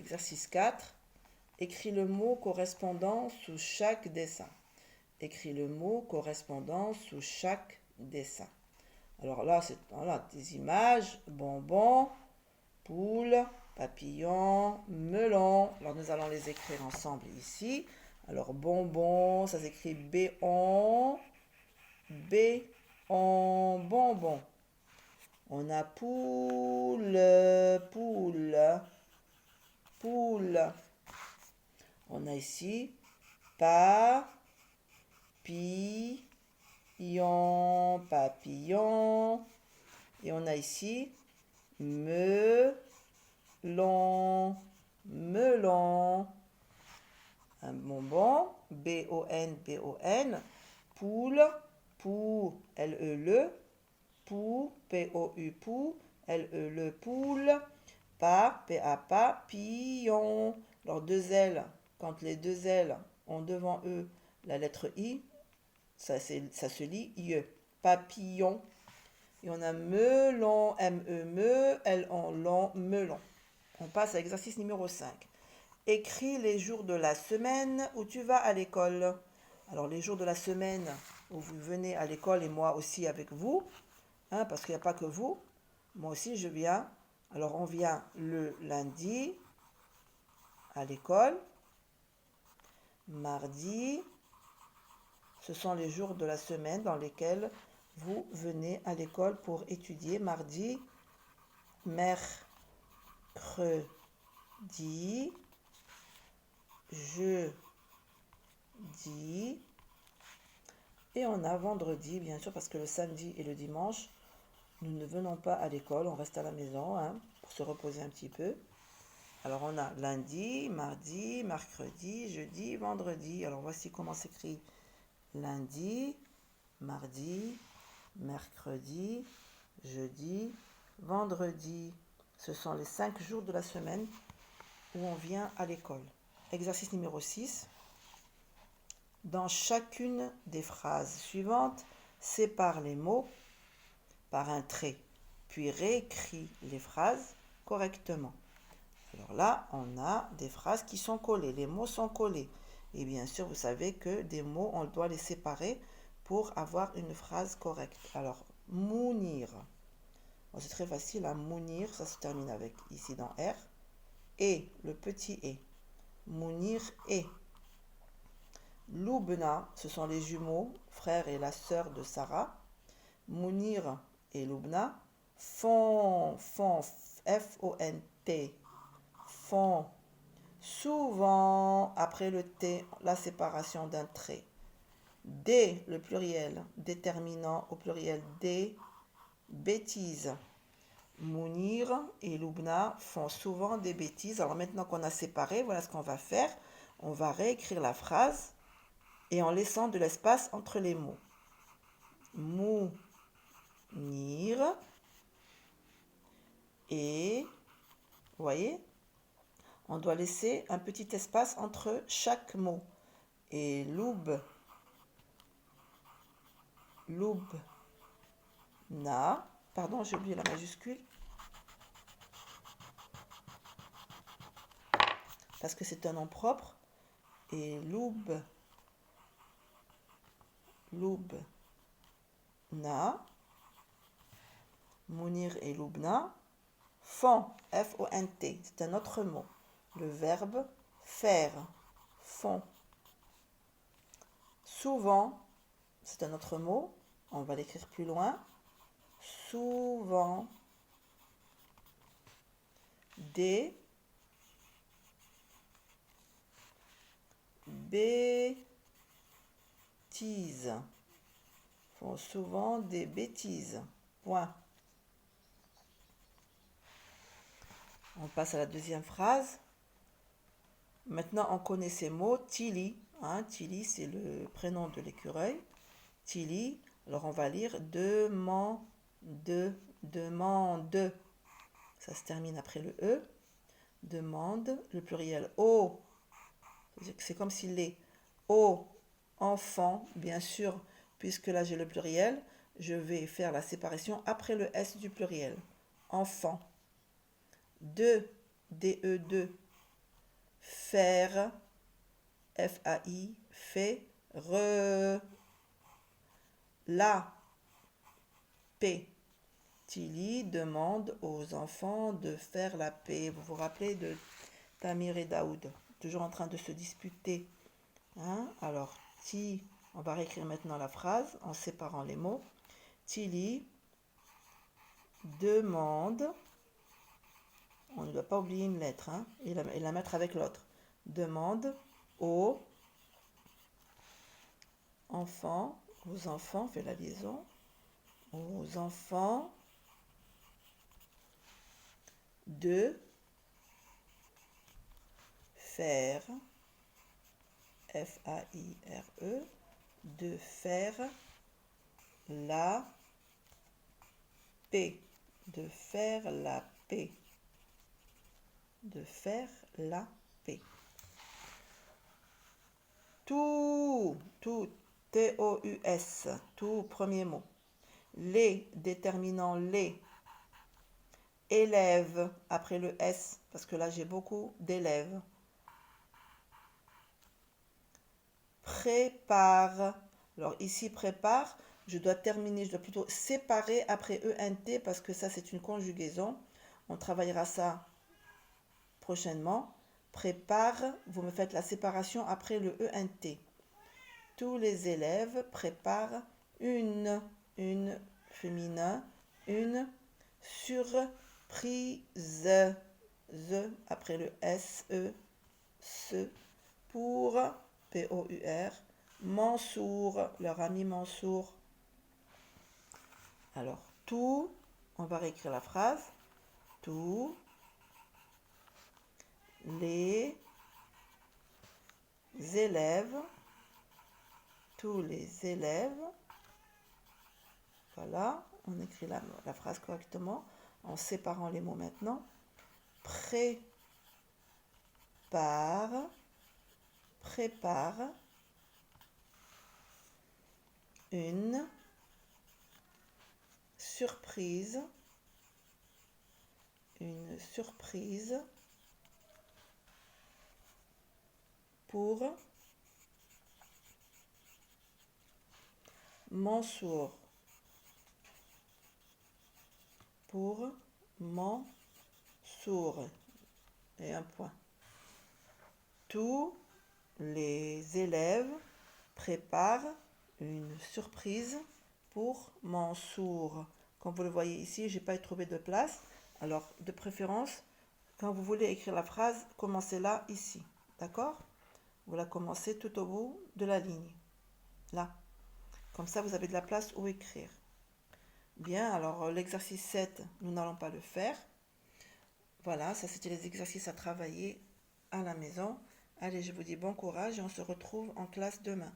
Exercice 4. Écris le mot correspondant sous chaque dessin. Écris le mot correspondant sous chaque dessin. Alors là, c'est des images, bonbons, poule, papillon, melon. Alors nous allons les écrire ensemble ici. Alors bonbon, ça s'écrit B-on, B-on, bonbon. On a poule, poule, poule. On a ici papillon, papillon. Et on a ici melon, melon. Un bonbon, B-O-N, B-O-N. Poule, pou, L-E-Le. Pou, P-O-U, pou, L-E-Le, poule. P-A, papillon. Alors deux L, quand les deux L ont devant eux la lettre I, ça se lit IE. Papillon. Et on a melon, M-E-Me, L-O, long, melon. On passe à l'exercice numéro 5. Écris les jours de la semaine où tu vas à l'école. Alors les jours de la semaine où vous venez à l'école et moi aussi avec vous, parce qu'il n'y a pas que vous, moi aussi je viens. Alors on vient le lundi à l'école, mardi, ce sont les jours de la semaine dans lesquels vous venez à l'école pour étudier. Mardi, mercredi, jeudi, et on a vendredi, bien sûr, parce que le samedi et le dimanche, nous ne venons pas à l'école, on reste à la maison pour se reposer un petit peu. Alors on a lundi, mardi, mercredi, jeudi, vendredi. Alors voici comment s'écrit lundi, mardi, mercredi, jeudi, vendredi. Ce sont les 5 jours de la semaine où on vient à l'école. Exercice numéro 6. Dans chacune des phrases suivantes, sépare les mots par un trait, puis réécris les phrases correctement. Alors là, on a des phrases qui sont collées, les mots sont collés. Et bien sûr, vous savez que des mots, on doit les séparer pour avoir une phrase correcte. Alors, mounir. Bon, c'est très facile, mounir, ça se termine avec ici dans R. Et, le petit et. Mounir et. Loubna, ce sont les jumeaux, frère et la sœur de Sarah. Mounir et Loubna font, F-O-N-T, font souvent, après le T, la séparation d'un trait. Des, le pluriel, déterminant au pluriel des, bêtises. Mounir et Loubna font souvent des bêtises. Alors maintenant qu'on a séparé, voilà ce qu'on va faire. On va réécrire la phrase et en laissant de l'espace entre les mots. Mounir et, vous voyez, on doit laisser un petit espace entre chaque mot. Et Loubna, pardon, j'ai oublié la majuscule, parce que c'est un nom propre. Et Loubna, Mounir et Loubna font, F-O-N-T, c'est un autre mot. Le verbe faire, font. Souvent, c'est un autre mot, on va l'écrire plus loin. Souvent, des bêtises. Font souvent des bêtises. Point. On passe à la deuxième phrase. Maintenant, on connaît ces mots. Tilly. Tilly, c'est le prénom de l'écureuil. Tilly. Alors, on va lire demande. Ça se termine après le E. Demande. Le pluriel O. C'est comme s'il est O, enfant. Bien sûr, puisque là, j'ai le pluriel, je vais faire la séparation après le S du pluriel. Enfant. De, D-E-2, faire, F-A-I, fait, la paix. Tilly demande aux enfants de faire la paix. Vous vous rappelez de Tamir et Daoud, toujours en train de se disputer. Hein? Alors, on va réécrire maintenant la phrase en séparant les mots. Tilly demande, on ne doit pas oublier une lettre, hein, et la mettre avec l'autre. Demande aux enfants, fait la liaison, aux enfants de faire, F-A-I-R-E, de faire la paix, de faire la paix, de faire la paix. Tout, T-O-U-S, tout, premier mot. Les, déterminant les. Élèves, après le S, parce que là j'ai beaucoup d'élèves. Prépare. Alors ici, prépare, je dois plutôt séparer après ENT parce que ça c'est une conjugaison. On travaillera ça prochainement. Prépare, vous me faites la séparation après le ENT. Tous les élèves préparent une féminin, une surprise, the après le S-E, ce, pour, P-O-U-R, Mansour, leur ami Mansour. Alors, tout, on va réécrire la phrase, tous les élèves, voilà, on écrit la phrase correctement en séparant les mots maintenant. Prépare une surprise pour Mansour. Et un point. Tous les élèves préparent une surprise pour Mansour. Comme vous le voyez ici, je n'ai pas trouvé de place. Alors, de préférence, quand vous voulez écrire la phrase, commencez-la ici. D'accord? Vous la commencez tout au bout de la ligne. Là. Comme ça, vous avez de la place où écrire. Bien, alors l'exercice 7, nous n'allons pas le faire. Voilà, ça c'était les exercices à travailler à la maison. Allez, je vous dis bon courage et on se retrouve en classe demain.